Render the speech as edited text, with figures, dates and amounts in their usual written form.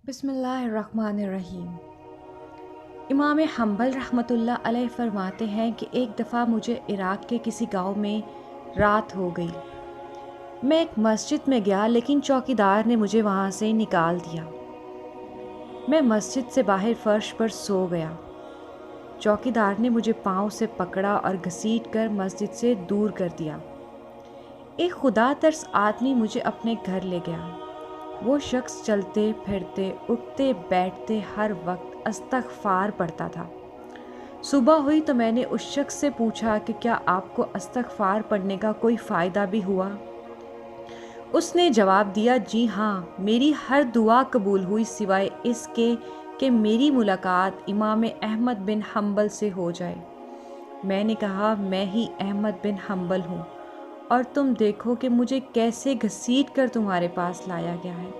بسم اللہ الرحمن الرحیم۔ امام حنبل رحمۃ اللہ علیہ فرماتے ہیں کہ ایک دفعہ مجھے عراق کے کسی گاؤں میں رات ہو گئی۔ میں ایک مسجد میں گیا لیکن چوکیدار نے مجھے وہاں سے نکال دیا۔ میں مسجد سے باہر فرش پر سو گیا۔ چوکیدار نے مجھے پاؤں سے پکڑا اور گھسیٹ کر مسجد سے دور کر دیا۔ ایک خدا ترس آدمی مجھے اپنے گھر لے گیا۔ وہ شخص چلتے پھرتے اٹھتے بیٹھتے ہر وقت استغفار پڑھتا تھا۔ صبح ہوئی تو میں نے اس شخص سے پوچھا کہ کیا آپ کو استغفار پڑھنے کا کوئی فائدہ بھی ہوا؟ اس نے جواب دیا، جی ہاں، میری ہر دعا قبول ہوئی سوائے اس کے کہ میری ملاقات امام احمد بن حنبل سے ہو جائے۔ میں نے کہا، میں ہی احمد بن حنبل ہوں، اور تم دیکھو کہ مجھے کیسے گھسیٹ کر تمہارے پاس لایا گیا ہے۔